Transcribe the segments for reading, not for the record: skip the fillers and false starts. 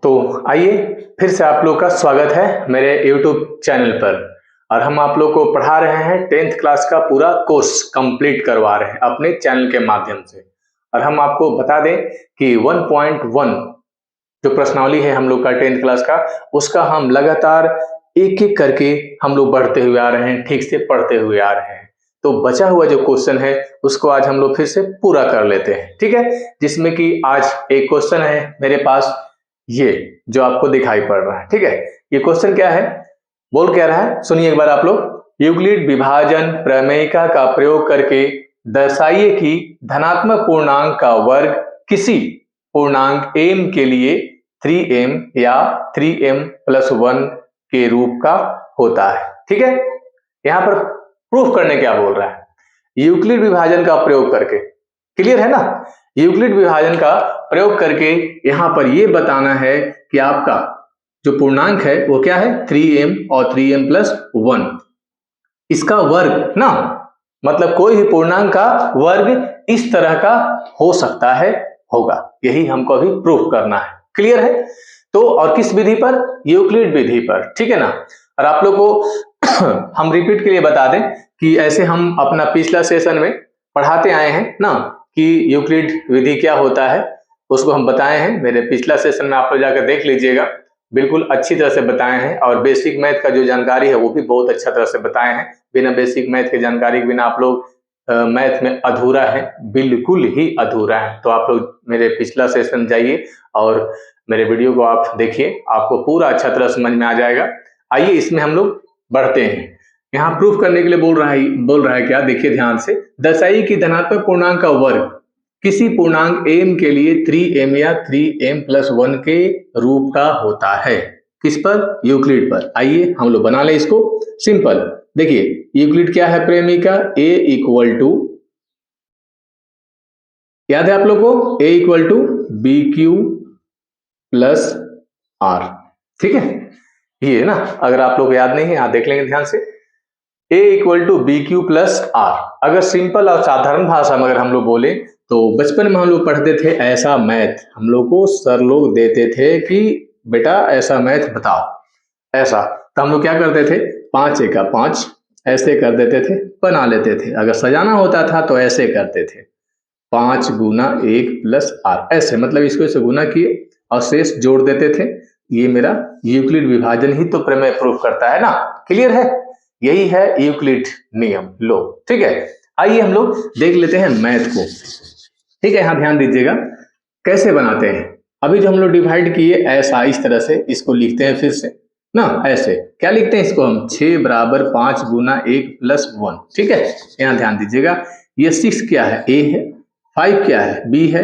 तो आइए फिर से आप लोग का स्वागत है मेरे YouTube चैनल पर। और हम आप लोग को पढ़ा रहे हैं 10th क्लास का पूरा कोर्स कंप्लीट करवा रहे हैं अपने चैनल के माध्यम से। और हम आपको बता दें कि 1.1 जो प्रश्नावली है हम लोग का 10th क्लास का, उसका हम लगातार एक एक करके हम लोग बढ़ते हुए आ रहे हैं, ठीक से पढ़ते हुए आ रहे हैं। तो बचा हुआ जो क्वेश्चन है उसको आज हम लोग फिर से पूरा कर लेते हैं, ठीक है। जिसमें कि आज एक क्वेश्चन है मेरे पास, ये जो आपको दिखाई पड़ रहा है, ठीक है। ये क्वेश्चन क्या है, बोल क्या रहा है, सुनिए एक बार आप लोग। यूक्लिड विभाजन प्रमेयिका का प्रयोग करके दर्शाइए कि धनात्मक पूर्णांक का वर्ग किसी पूर्णांक m के लिए 3m या 3m+1 के रूप का होता है, ठीक है। यहाँ पर प्रूफ करने क्या बोल रहा है, यूक्लिड विभाजन का प्रयोग करके, क्लियर है ना। यूक्लिड विभाजन का प्रयोग करके यहाँ पर ये बताना है कि आपका जो पूर्णांक है वो क्या है, 3m और 3m+1, इसका वर्ग ना, मतलब कोई भी पूर्णांक का वर्ग इस तरह का हो सकता है, होगा, यही हमको अभी प्रूफ करना है, क्लियर है। तो और किस विधि पर, यूक्लिड विधि पर, ठीक है ना। और आप लोग को हम रिपीट के लिए बता दें कि ऐसे हम अपना पिछला सेशन में पढ़ाते आए हैं ना कि यूक्लिड विधि क्या होता है, उसको हम बताए हैं। मेरे पिछला सेशन में आप लोग जाकर देख लीजिएगा, बिल्कुल अच्छी तरह से बताए हैं। और बेसिक मैथ का जो जानकारी है वो भी बहुत अच्छा तरह से बताए हैं। बिना बेसिक मैथ की जानकारी के बिना आप लोग मैथ में अधूरा है, बिल्कुल ही अधूरा है। तो आप लोग मेरे पिछला सेशन जाइए और मेरे वीडियो को आप देखिए, आपको पूरा अच्छा तरह समझ में आ जाएगा। आइए इसमें हम लोग बढ़ते हैं। यहाँ प्रूफ करने के लिए बोल रहा है क्या, देखिए ध्यान से। दर्शाइए कि धनात्मक पूर्णांक का वर्ग किसी पूर्णांक m के लिए 3m या 3m+1 के रूप का होता है। किस पर, यूक्लिड पर। आइए हम लोग बना लें इसको सिंपल। देखिए यूक्लिड क्या है, प्रेमिका a = याद है आप लोग को, a = bq + r, ठीक है। ये है ना, अगर आप लोग याद नहीं है यहाँ देख लेंगे ध्यान से। a = bq + r। अगर सिंपल और साधारण भाषा में अगर हम लोग बोले तो बचपन में हम लोग पढ़ते थे ऐसा मैथ, हम लोग को सर लोग देते थे कि बेटा ऐसा मैथ बताओ, ऐसा। तो हम लोग क्या करते थे, 5 × 5 ऐसे कर देते थे, बना लेते थे। अगर सजाना होता था तो ऐसे करते थे, 5 × 1 + r, ऐसे, मतलब इसको ऐसे गुना किए और शेष जोड़ देते थे। ये मेरा यूक्लिड विभाजन ही तो प्रमेय प्रूफ करता है ना, क्लियर है। यही है यूक्लिड नियम, लो, ठीक है। आइए हम लोग देख लेते हैं मैथ को, ठीक है। यहाँ ध्यान दीजिएगा कैसे बनाते हैं। अभी जो हम लोग डिवाइड किए ऐसा, इस तरह से इसको लिखते हैं फिर से ना, ऐसे क्या लिखते हैं इसको हम, 6 = 5 × 1 + 1, ठीक है। यहाँ ध्यान दीजिएगा, ये 6 क्या है, a है, 5 क्या है, b है,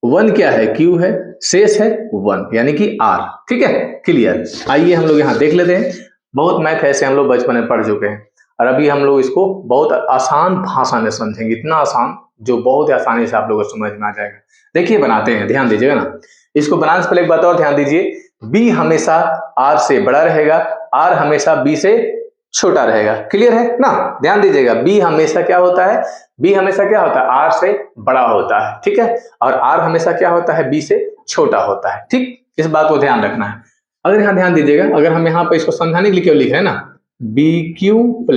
1 क्या है, q है, शेष है 1 यानी कि r, ठीक है, क्लियर। आइए हम लोग यहाँ देख लेते हैं। बहुत मैथ ऐसे हम लोग बचपन में पढ़ चुके हैं और अभी हम लोग इसको बहुत आसान भाषा में समझेंगे, इतना आसान जो बहुत आसानी से आप लोगों को समझ में आ जाएगा। देखिए बनाते हैं, ध्यान दीजिएगा ना। इसको बनाने से पहले एक बात और ध्यान दीजिए, b हमेशा r से बड़ा रहेगा, r हमेशा b से छोटा रहेगा, क्लियर है ना। ध्यान दीजिएगा, b हमेशा क्या होता है, b हमेशा क्या होता है, r से बड़ा होता है, ठीक है। और r हमेशा क्या होता है, b से छोटा होता है, ठीक। इस बात को ध्यान रखना है। अगर यहाँ ध्यान दीजिएगा, अगर हम यहाँ पर इसको समझाने के लिए क्यों लिख रहे हैं ना, bq +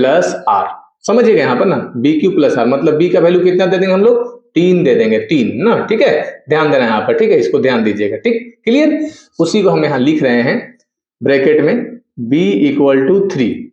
r, समझिएगा यहाँ पर ना, bq + r मतलब b का वैल्यू कितना दे देंगे हम लोग, 3 दे देंगे, 3 ना, ठीक है। ध्यान देना यहाँ पर, ठीक है, इसको ध्यान दीजिएगा, ठीक, क्लियर। उसी को हम यहाँ लिख रहे हैं ब्रैकेट में, b = 3,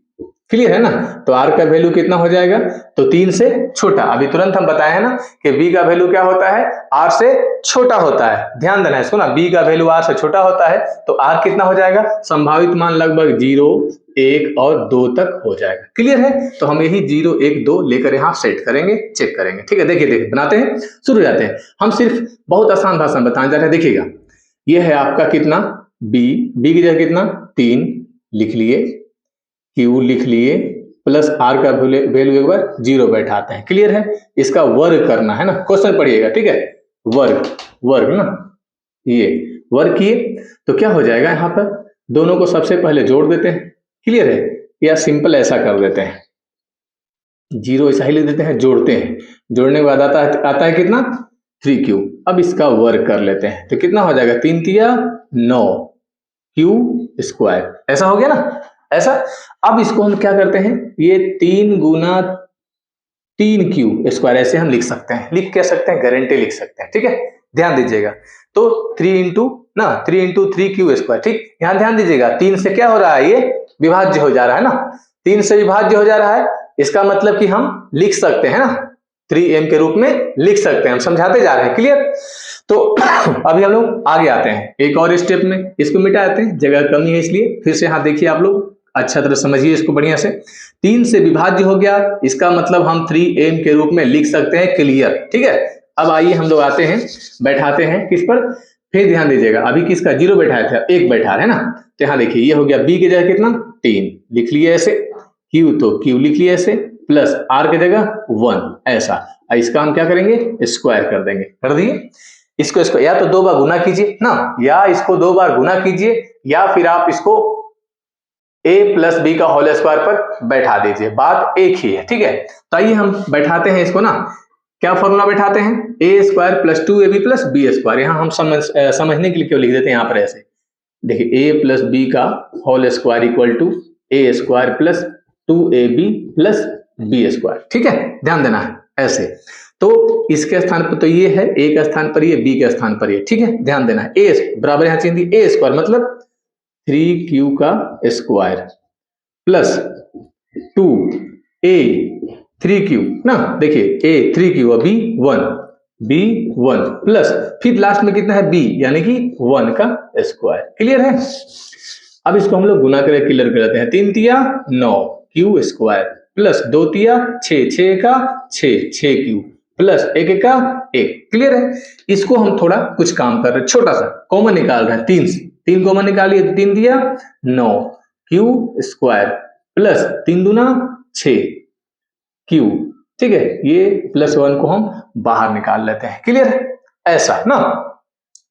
क्लियर है ना। तो r का वैल्यू कितना हो जाएगा, तो 3 से छोटा। अभी तुरंत हम बताए हैं ना कि b का वैल्यू क्या होता है, r से छोटा होता है। ध्यान देना है इसको ना, b का वैल्यू r से छोटा होता है तो r कितना हो जाएगा, संभावित मान लगभग 0, 1 और 2 तक हो जाएगा, क्लियर है। तो हम यही 0, 1, 2 लेकर यहाँ सेट करेंगे, चेक करेंगे, ठीक है। देखिए बनाते हैं, शुरू हो जाते हैं। हम सिर्फ बहुत आसान भाषा में बताने जा रहे हैं। देखिएगा, ये है आपका कितना, b की जगह कितना, 3 लिख लिए, q लिख लिए, प्लस r का वैल्यू एक बार 0 बैठाते हैं, क्लियर है। इसका वर्ग करना है ना, क्वेश्चन पढ़िएगा, ठीक है। वर्ग ना, ये वर्ग किए तो क्या हो जाएगा, यहाँ पर दोनों को सबसे पहले जोड़ देते हैं, क्लियर है। या सिंपल ऐसा कर देते हैं, 0 ऐसा ही लिख देते हैं, जोड़ते हैं, जोड़ने के बाद आता है कितना, 3q। अब इसका वर्ग कर लेते हैं तो कितना हो जाएगा, 3 × 9, क्यू स्क्वायर, ऐसा हो गया ना, ऐसा। अब इसको हम क्या करते हैं, ये 3 गुना 3 क्यू स्क्वायर ऐसे हम लिख सकते हैं, लिख क्या सकते हैं, गारंटी लिख सकते हैं, ठीक है, ध्यान दीजिएगा। तो 3 इंटू 3 क्यू स्क्वायर, ठीक, यहां ध्यान दीजिएगा, 3 से क्या हो रहा है, ये विभाज्य हो जा रहा है ना, 3 से विभाज्य हो जा रहा है, इसका मतलब कि हम लिख सकते हैं ना, 3m के रूप में लिख सकते हैं, हम समझाते जा रहे हैं, क्लियर। तो अभी हम लोग आगे आते हैं एक और स्टेप में, इसको मिटा देते हैं, जगह कमी है इसलिए, फिर से यहां देखिए आप लोग अच्छा तरह समझिए इसको बढ़िया से। 3 से विभाज्य हो गया, इसका मतलब हम 3m के रूप में लिख सकते हैं, क्लियर, ठीक है। अब आइए हम लोग आते हैं, बैठाते हैं किस पर, फिर ध्यान दीजिएगा, अभी किसका 0 बैठाया था, 1 बैठा है ना, तो यहां देखिए ये हो गया b की जगह कितना 3 लिख लिए ऐसे, q तो q लिख लिए ऐसे, प्लस r की जगह 1 ऐसा, इसका हम क्या करेंगे, स्क्वायर कर देंगे, कर दिए। इसको या तो 2 बार गुना कीजिए ना, या इसको 2 बार गुना कीजिए, या फिर आप इसको a प्लस बी का होल स्क्वायर पर बैठा दीजिए, बात एक ही है, ठीक है। तो आइए हम बैठाते हैं इसको ना, क्या फॉर्मूला बैठाते हैं, a square plus 2ab plus B square, यहां हम समझने के लिए क्यों लिख देते हैं यहां पर ऐसे, देखिए a प्लस बी का whole square equal to A square plus 2ab plus B square, ठीक है, ध्यान देना है ऐसे। तो इसके स्थान पर तो ये है, a के स्थान पर ये, b के स्थान पर ये, ठीक है, ध्यान देना है, a बराबर यहां चेंज दी, a स्क्वायर मतलब 3q का स्क्वायर प्लस 2a 3q ना, देखिए a 3q b 1 प्लस फिर लास्ट में कितना है b यानी कि 1 का स्क्वायर, क्लियर है। अब इसको हम लोग गुना करके क्लियर कर देते हैं, 3 तिया 9 q स्क्वायर प्लस 2 तिया 6 6 का 6 q प्लस 1 का 1, क्लियर है। इसको हम थोड़ा कुछ काम कर रहे हैं, छोटा सा कॉमन निकाल रहे हैं, 3 कॉमन निकालिए, तो 3 दिया 9 क्यू स्क्वायर प्लस 3 दूना 6 क्यू, ठीक है, ये प्लस 1 को हम बाहर निकाल लेते हैं, क्लियर है, ऐसा ना,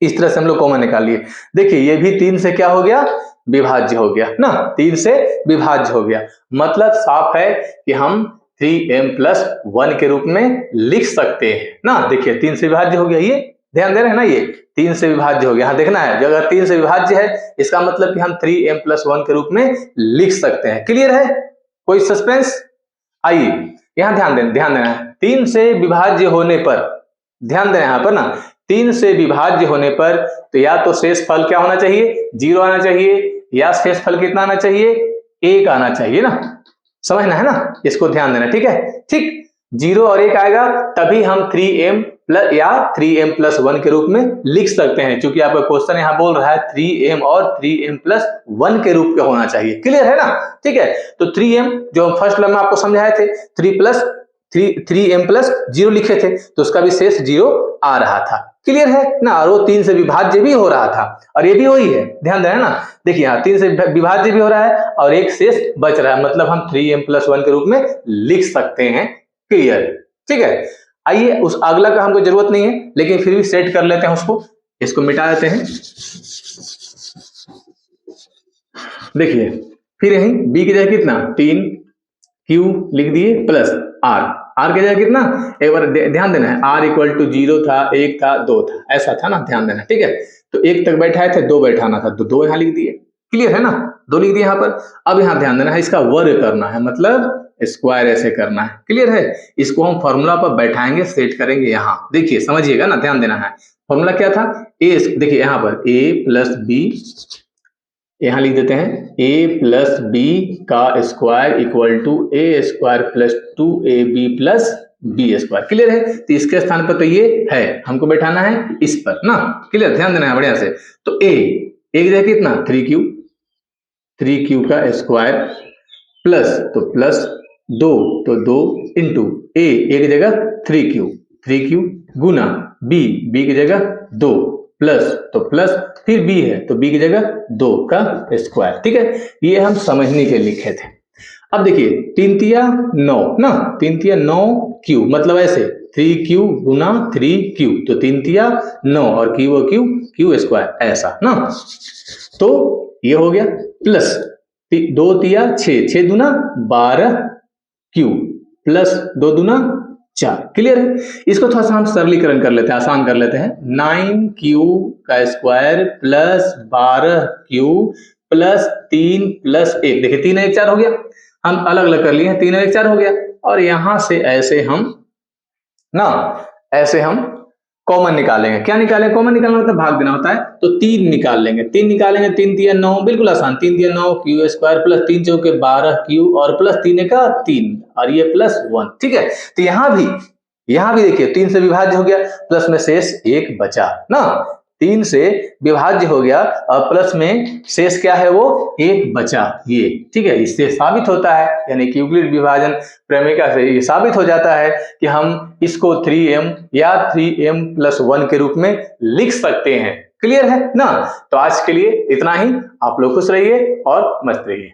इस तरह से हम लोग कॉमन निकाल लिए। देखिए ये भी 3 से क्या हो गया, विभाज्य हो गया ना, 3 से विभाज्य हो गया, मतलब साफ है कि हम 3m प्लस 1 के रूप में लिख सकते हैं ना, देखिए 3 से विभाज्य हो गया, ये ध्यान दे रहे हैं ना, ये 3 से विभाज्य हो गया, हाँ देखना है, अगर 3 से विभाज्य है इसका मतलब कि हम 3m प्लस 1 के रूप में लिख सकते हैं, क्लियर है, कोई सस्पेंस। आइए यहां ध्यान देना है, 3 से विभाज्य होने पर, ध्यान देना यहां पर ना, 3 से विभाज्य होने पर तो या तो शेष फल क्या होना चाहिए, 0 आना चाहिए, या शेष फल कितना आना चाहिए, 1 आना चाहिए ना, समझना है ना, इसको ध्यान देना, ठीक है, ठीक, 0 और 1 आएगा तभी हम 3m प्लस या 3m प्लस 1 के रूप में लिख सकते हैं, क्योंकि आपका क्वेश्चन यहां बोल रहा है 3m और 3m प्लस 1 के रूप में होना चाहिए, क्लियर है ना, ठीक है। तो 3m जो हम फर्स्ट में आपको समझाए थे, 3m प्लस 0 लिखे थे, तो उसका भी शेष 0 आ रहा था, क्लियर है ना, और वो 3 से विभाज्य भी हो रहा था, और ये भी वही है, ध्यान देना ना, देखिए यहाँ 3 से विभाज्य भी हो रहा है और एक शेष बच रहा है, मतलब हम 3m प्लस 1 के रूप में लिख सकते हैं, क्लियर, ठीक है। आइए उस अगला का हमको जरूरत नहीं है, लेकिन फिर भी सेट कर लेते हैं उसको, इसको मिटा देते हैं, देखिए फिर यही b की जगह कितना 3 q लिख दिए प्लस r की जगह कितना, एक बार ध्यान देना है, r इक्वल टू 0 था, 1 था, 2 था, ऐसा था ना, ध्यान देना, ठीक है। तो 1 तक बैठाए थे, 2 बैठाना था, तो 2 यहाँ लिख दिए, क्लियर है ना, 2 लिख दिए यहाँ पर। अब यहाँ ध्यान देना है, इसका वर्ग करना है, मतलब स्क्वायर ऐसे करना है, क्लियर है। इसको हम फॉर्मूला पर बैठाएंगे, सेट करेंगे, यहाँ देखिए समझिएगा ना, ध्यान देना है, फॉर्मूला क्या था, ए, देखिए यहाँ पर a प्लस बी, यहां लिख देते हैं a प्लस बी का square equal to A square plus 2ab plus B square, clear है। तो इसके स्थान पर तो ये है, हमको बैठाना है इस पर ना, क्लियर, ध्यान देना है बढ़िया से। तो a एक जगह कितना 3q का स्क्वायर प्लस, तो प्लस 2, तो 2 इंटू a एक जगह 3q गुना b की जगह 2 प्लस, तो प्लस फिर b है तो b की जगह 2 का स्क्वायर, ठीक है, ये हम समझने के लिखे थे। अब देखिए 3 तिया 9 ना, 3 तिया 9q मतलब ऐसे 3q गुना 3q, तो 3 तिया 9 और q स्क्वायर ऐसा ना, तो ये हो गया प्लस 2 तिया 6 दूना 12q प्लस 2 दूना 4। क्लियर है? इसको थोड़ा सा हम सरलीकरण कर लेते हैं, आसान कर लेते हैं। 9q का square plus 12q plus 3 plus 1। देखिए 3 1 4 हो गया, हम अलग अलग कर लिए हैं, 3 1 4 हो गया। और यहां से ऐसे हम कॉमन निकालेंगे। क्या निकालेंगे? कॉमन निकालना मतलब भाग देना होता है, तो 3 निकाल लेंगे। 3 निकालेंगे, 3 3 9, बिल्कुल आसान। 3 3 9 क्यू स्क्वायर प्लस 3 चौके 12 क्यू और प्लस 3 का 3 और ये प्लस 1। ठीक है, तो यहां भी देखिए 3 से विभाज्य हो गया, प्लस में शेष 1 बचा ना। 3 से विभाज्य हो गया और प्लस में शेष क्या है? वो 1 बचा ये। ठीक है, इससे साबित होता है, यानी कि यूक्लिड विभाजन प्रमेय से ये साबित हो जाता है कि हम इसको 3m या 3m प्लस 1 के रूप में लिख सकते हैं। क्लियर है ना? तो आज के लिए इतना ही। आप लोग खुश रहिए और मस्त रहिए।